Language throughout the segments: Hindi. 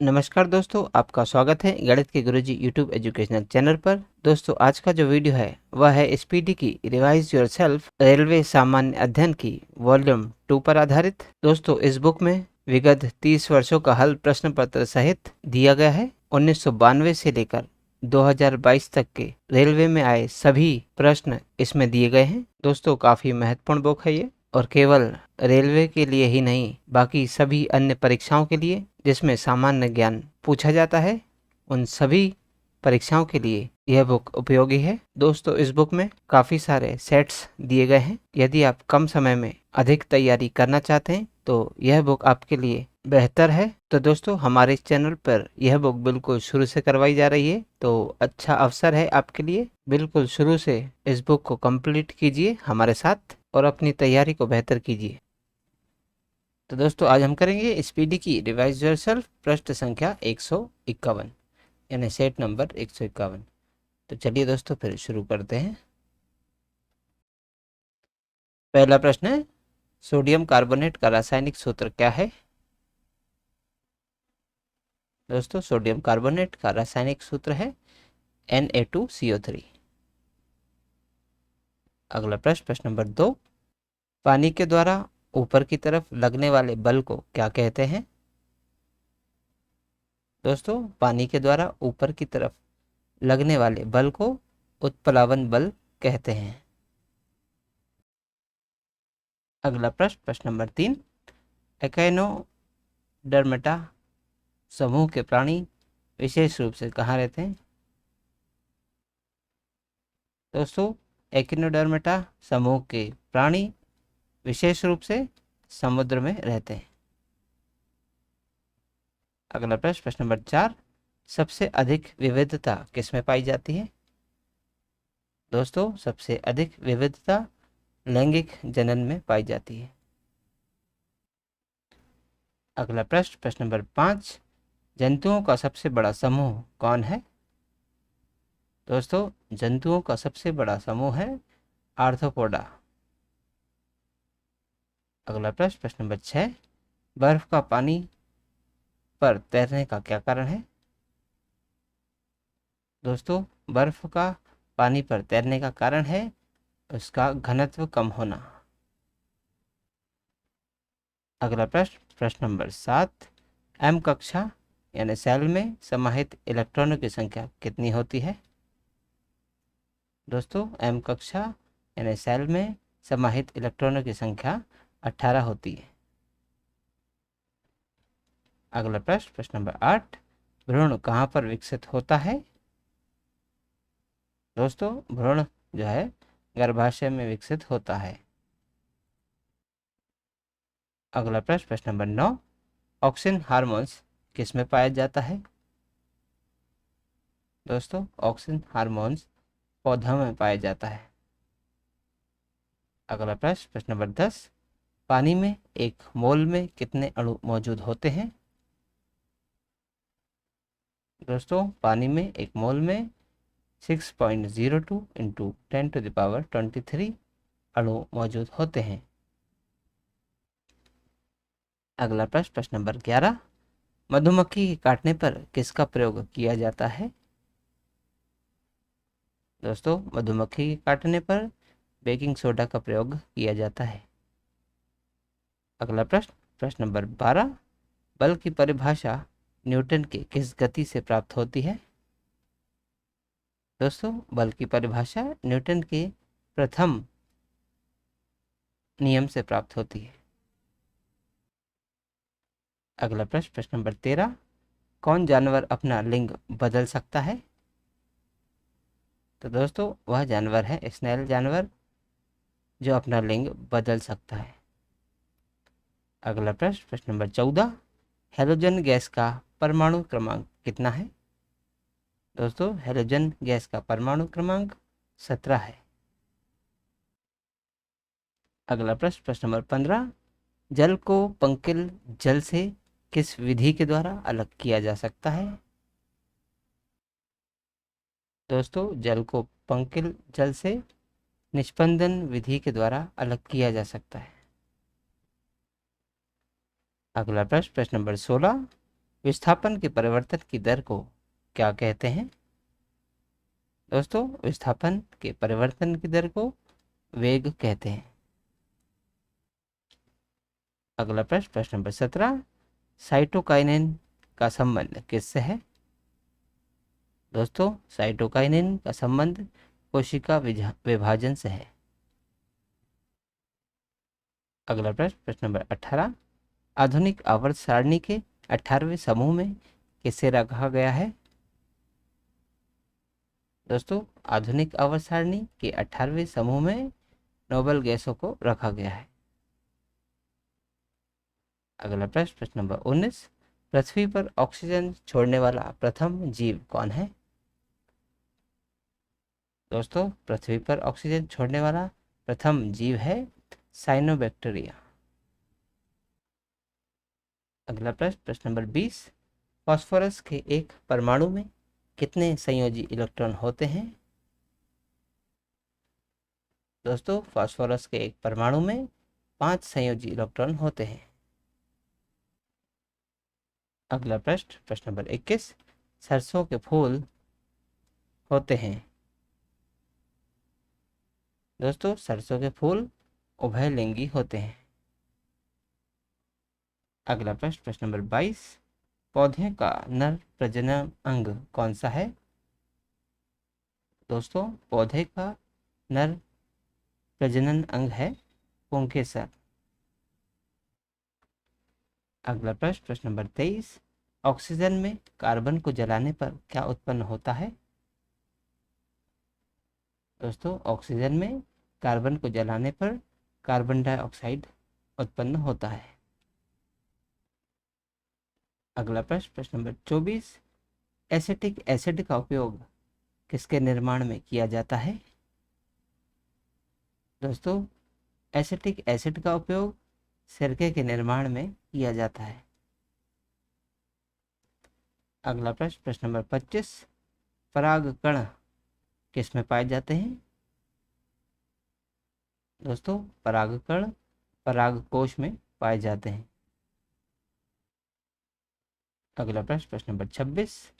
नमस्कार दोस्तों, आपका स्वागत है गणित के गुरुजी यूट्यूब एजुकेशनल चैनल पर। दोस्तों, आज का जो वीडियो है वह है स्पीडी की रिवाइज योरसेल्फ रेलवे सामान्य अध्ययन की वॉल्यूम 2 पर आधारित। दोस्तों, इस बुक में विगत 30 वर्षों का हल प्रश्न पत्र सहित दिया गया है। 1992 से लेकर 2022 तक के रेलवे में आए सभी प्रश्न इसमें दिए गए हैं। दोस्तों, काफी महत्वपूर्ण बुक है ये, और केवल रेलवे के लिए ही नहीं, बाकी सभी अन्य परीक्षाओं के लिए जिसमें सामान्य ज्ञान पूछा जाता है, उन सभी परीक्षाओं के लिए यह बुक उपयोगी है। दोस्तों, इस बुक में काफ़ी सारे सेट्स दिए गए हैं। यदि आप कम समय में अधिक तैयारी करना चाहते हैं तो यह बुक आपके लिए बेहतर है। तो दोस्तों, हमारे इस चैनल पर यह बुक बिल्कुल शुरू से करवाई जा रही है, तो अच्छा अवसर है आपके लिए। बिल्कुल शुरू से इस बुक को कंप्लीट कीजिए हमारे साथ और अपनी तैयारी को बेहतर कीजिए। तो दोस्तों, आज हम करेंगे स्पीडी की रिवाइज योरसेल्फ पृष्ठ संख्या 151, यानी सेट नंबर 151। तो चलिए दोस्तों, फिर शुरू करते हैं। पहला प्रश्न है, सोडियम कार्बोनेट का रासायनिक सूत्र क्या है? दोस्तों, सोडियम कार्बोनेट का रासायनिक सूत्र है Na2CO3। अगला प्रश्न, प्रश्न नंबर 2, पानी के द्वारा ऊपर की तरफ लगने वाले बल को क्या कहते हैं? दोस्तों, पानी के द्वारा ऊपर की तरफ लगने वाले बल को उत्प्लावन बल कहते हैं। अगला प्रश्न, प्रश्न नंबर 3, एकाइनोडर्मेटा समूह के प्राणी विशेष रूप से कहाँ रहते हैं? दोस्तों, एकिनोडर्मेटा समूह के प्राणी विशेष रूप से समुद्र में रहते हैं। अगला प्रश्न, प्रश्न नंबर 4, सबसे अधिक विविधता किसमें पाई जाती है? दोस्तों, सबसे अधिक विविधता लैंगिक जनन में पाई जाती है। अगला प्रश्न, प्रश्न नंबर 5, जंतुओं का सबसे बड़ा समूह कौन है? दोस्तों, जंतुओं का सबसे बड़ा समूह है आर्थ्रोपोडा। अगला प्रश्न, प्रश्न नंबर 6, बर्फ का पानी पर तैरने का क्या कारण है? दोस्तों, बर्फ का पानी पर तैरने का कारण है उसका घनत्व कम होना। अगला प्रश्न, प्रश्न नंबर 7, एम कक्षा यानी सेल में समाहित इलेक्ट्रॉनों की संख्या कितनी होती है? दोस्तों, एम कक्षा यानी सेल में समाहित इलेक्ट्रॉनों की संख्या 18 होती है। अगला प्रश्न, प्रश्न नंबर 8, भ्रूण कहाँ पर विकसित होता है? दोस्तों, भ्रूण जो है गर्भाशय में विकसित होता है। अगला प्रश्न, प्रश्न नंबर 9, ऑक्सिन हार्मोन्स किस में पाया जाता है? दोस्तों, ऑक्सिन हार्मोन्स पौधा में पाया जाता है। अगला प्रश्न, प्रश्न नंबर 10, पानी में एक मोल में कितने अणु मौजूद होते हैं? दोस्तों, पानी में एक मोल में 6.02 इंटू 10⁻23 अणु मौजूद होते हैं। अगला प्रश्न, प्रश्न नंबर 11, मधुमक्खी के काटने पर किसका प्रयोग किया जाता है? दोस्तों, मधुमक्खी के काटने पर बेकिंग सोडा का प्रयोग किया जाता है। अगला प्रश्न, प्रश्न नंबर 12, बल की परिभाषा न्यूटन के किस गति से प्राप्त होती है? दोस्तों, बल की परिभाषा न्यूटन के प्रथम नियम से प्राप्त होती है। अगला प्रश्न, प्रश्न नंबर 13, कौन जानवर अपना लिंग बदल सकता है? तो दोस्तों, वह जानवर है स्नेल जानवर जो अपना लिंग बदल सकता है। अगला प्रश्न, प्रश्न नंबर 14, हेलोजन गैस का परमाणु क्रमांक कितना है? दोस्तों, हेलोजन गैस का परमाणु क्रमांक 17 है। अगला प्रश्न, प्रश्न नंबर 15, जल को पंकिल जल से किस विधि के द्वारा अलग किया जा सकता है? दोस्तों, जल को पंकिल जल से निष्पंदन विधि के द्वारा अलग किया जा सकता है। अगला प्रश्न, प्रश्न नंबर 16, विस्थापन के परिवर्तन की दर को क्या कहते हैं? दोस्तों, विस्थापन के परिवर्तन की दर को वेग कहते हैं। अगला प्रश्न, प्रश्न नंबर 17, साइटोकाइनिन का संबंध किससे है? दोस्तों, साइटोकाइनिन का संबंध कोशिका विभाजन से है। अगला प्रश्न, प्रश्न नंबर 18, आधुनिक आवर्त सारणी के 18वें समूह में किसे रखा गया है? दोस्तों, आधुनिक आवर्त सारणी के 18वें समूह में नोबेल गैसों को रखा गया है। अगला प्रश्न, प्रश्न नंबर 19, पृथ्वी पर ऑक्सीजन छोड़ने वाला प्रथम जीव कौन है? दोस्तों, पृथ्वी पर ऑक्सीजन छोड़ने वाला प्रथम जीव है साइनोबैक्टीरिया। अगला प्रश्न, प्रश्न नंबर 20, फास्फोरस के एक परमाणु में कितने संयोजी इलेक्ट्रॉन होते हैं? दोस्तों, फास्फोरस के एक परमाणु में 5 संयोजी इलेक्ट्रॉन होते हैं। अगला प्रश्न, प्रश्न नंबर 21, सरसों के फूल होते हैं? दोस्तों, सरसों के फूल उभयलिंगी होते हैं। अगला प्रश्न, प्रश्न नंबर 22, पौधे का नर प्रजनन अंग कौन सा है? दोस्तों, पौधे का नर प्रजनन अंग है पुंकेसर। अगला प्रश्न, प्रश्न नंबर 23, ऑक्सीजन में कार्बन को जलाने पर क्या उत्पन्न होता है? दोस्तों, ऑक्सीजन में कार्बन को जलाने पर कार्बन डाइऑक्साइड उत्पन्न होता है। अगला प्रश्न, प्रश्न नंबर 24, एसिटिक एसिड का उपयोग किसके निर्माण में किया जाता है? दोस्तों, एसिटिक एसिड का उपयोग सिरके के निर्माण में किया जाता है। अगला प्रश्न, प्रश्न नंबर 25, परागकण किस में पाए जाते हैं? दोस्तों, परागकण परागकोश में पाए जाते हैं। अगला प्रश्न, प्रश्न नंबर 26,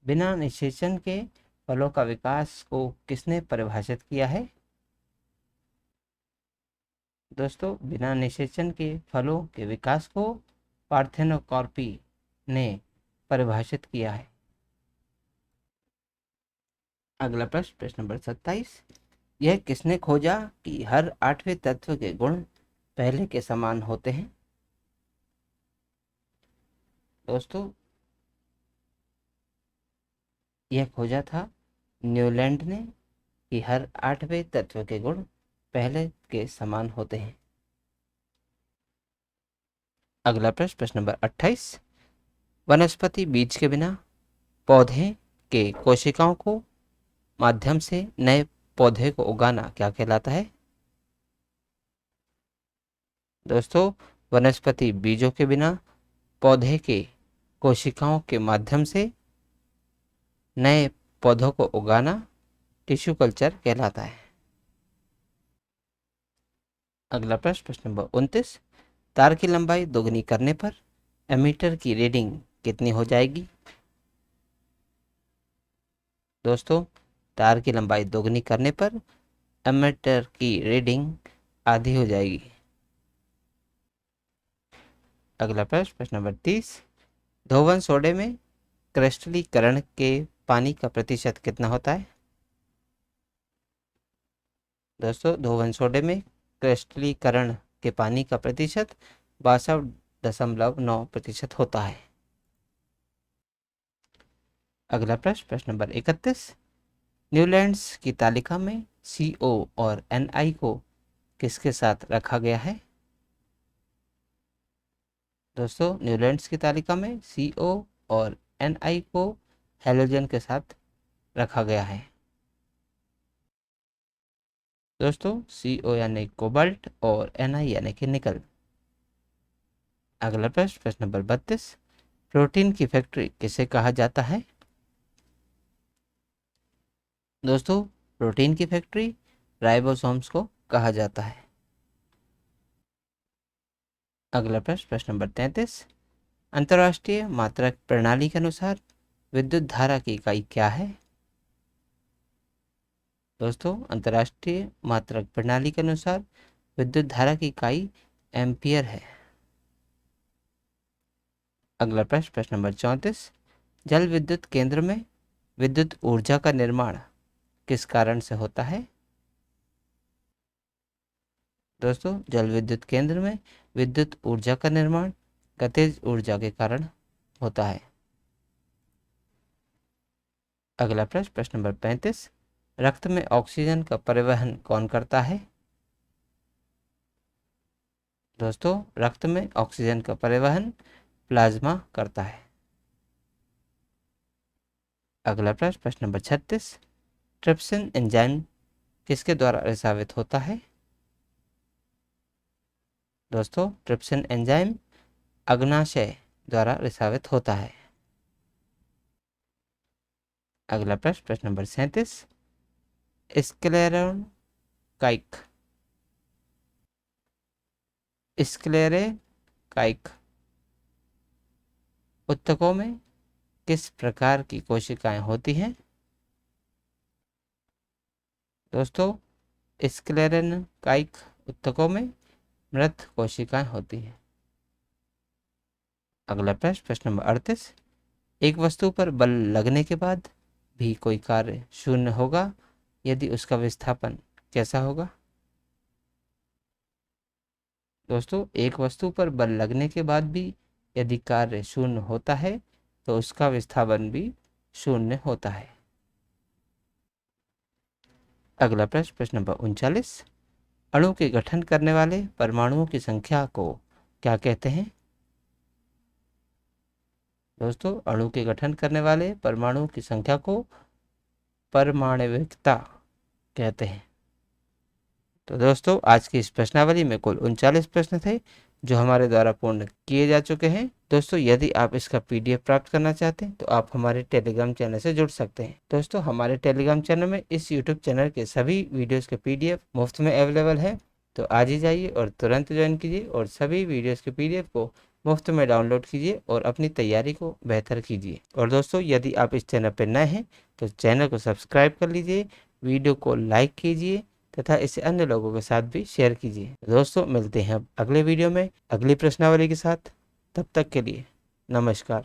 बिना निषेचन के फलों का विकास को किसने परिभाषित किया है? दोस्तों, बिना निषेचन के फलों के विकास को पार्थेनोकॉर्पी ने परिभाषित किया है। अगला प्रश्न, प्रश्न नंबर 27, यह किसने खोजा कि हर 8वें तत्व के गुण पहले के समान होते हैं? दोस्तों, यह खोजा था न्यूलैंड ने कि हर 8वें तत्व के गुण पहले के समान होते हैं। अगला प्रश्न, प्रश्न नंबर 28, वनस्पति बीज के बिना पौधे के कोशिकाओं को माध्यम से नए पौधे को उगाना क्या कहलाता है? दोस्तों, वनस्पति बीजों के बिना पौधे के कोशिकाओं के माध्यम से नए पौधों को उगाना टिश्यू कल्चर कहलाता है। अगला प्रश्न, प्रश्न नंबर 29, तार की लंबाई दोगुनी करने पर एमीटर की रीडिंग कितनी हो जाएगी? दोस्तों, तार की लंबाई दोगुनी करने पर एमीटर की रीडिंग आधी हो जाएगी। अगला प्रश्न, प्रश्न नंबर 30, धोवन सोडे में क्रिस्टलीकरण के पानी का प्रतिशत कितना होता है? दोस्तों, धोवन सोडे में क्रिस्टलीकरण के पानी का प्रतिशत 62.9% होता है। अगला प्रश्न, प्रश्न नंबर 31, न्यूलैंड्स की तालिका में CO और Ni को किसके साथ रखा गया है? दोस्तों, न्यूलैंड्स की तालिका में CO और Ni को हैलोजन के साथ रखा गया है। दोस्तों, CO यानी कोबाल्ट और Ni यानी कि निकल। अगला प्रश्न, प्रश्न नंबर 32, प्रोटीन की फैक्ट्री किसे कहा जाता है? दोस्तों, प्रोटीन की फैक्ट्री राइबोसोम्स को कहा जाता है। अगला प्रश्न, प्रश्न नंबर 33, अंतर्राष्ट्रीय मात्रक प्रणाली के अनुसार विद्युत धारा की इकाई क्या है? दोस्तों, अंतर्राष्ट्रीय मात्रक प्रणाली के अनुसार विद्युत धारा की इकाई एम्पियर है। अगला प्रश्न, प्रश्न नंबर 34। जल विद्युत केंद्र में विद्युत ऊर्जा का निर्माण किस कारण से होता है? दोस्तों, जल विद्युत केंद्र में विद्युत ऊर्जा का निर्माण गतिज ऊर्जा के कारण होता है। अगला प्रश्न, प्रश्न नंबर 35। रक्त में ऑक्सीजन का परिवहन कौन करता है? दोस्तों, रक्त में ऑक्सीजन का परिवहन प्लाज्मा करता है। अगला प्रश्न, प्रश्न नंबर 36। ट्रिप्सिन एंजाइम किसके द्वारा रिसावित होता है? दोस्तों, ट्रिप्सिन एंजाइम अग्नाशय द्वारा रिसावित होता है। अगला प्रश्न, प्रश्न नंबर 37। स्क्लेरेकाइक ऊतकों में किस प्रकार की कोशिकाएं होती हैं? दोस्तों, स्क्लेरेकाइक ऊतकों में मृत कोशिकाएं होती हैं। अगला प्रश्न, प्रश्न नंबर 38। एक वस्तु पर बल लगने के बाद भी कोई कार्य शून्य होगा यदि उसका विस्थापन कैसा होगा? दोस्तों, एक वस्तु पर बल लगने के बाद भी यदि कार्य शून्य होता है तो उसका विस्थापन भी शून्य होता है। अगला प्रश्न, प्रश्न नंबर 39। अणु के गठन करने वाले परमाणुओं की संख्या को क्या कहते हैं? दोस्तों, अणु के गठन करने वाले परमाणुओं की संख्या को परमाणविकता कहते हैं। तो दोस्तों, आज की इस प्रश्नावली में कुल 39 प्रश्न थे जो हमारे द्वारा पूर्ण किए जा चुके हैं। दोस्तों, यदि आप इसका PDF प्राप्त करना चाहते हैं तो आप हमारे टेलीग्राम चैनल से जुड़ सकते हैं। दोस्तों, हमारे टेलीग्राम चैनल में इस YouTube चैनल के सभी वीडियोस के PDF मुफ्त में अवेलेबल है। तो आज ही जाइए और तुरंत ज्वाइन कीजिए और सभी वीडियोस के PDF को मुफ्त में डाउनलोड कीजिए और अपनी तैयारी को बेहतर कीजिए। और दोस्तों, यदि आप इस चैनल पर नए हैं तो चैनल को सब्सक्राइब कर लीजिए, वीडियो को लाइक कीजिए तथा इसे अन्य लोगों के साथ भी शेयर कीजिए। दोस्तों, मिलते हैं अब अगले वीडियो में अगली प्रश्नावली के साथ। तब तक के लिए नमस्कार।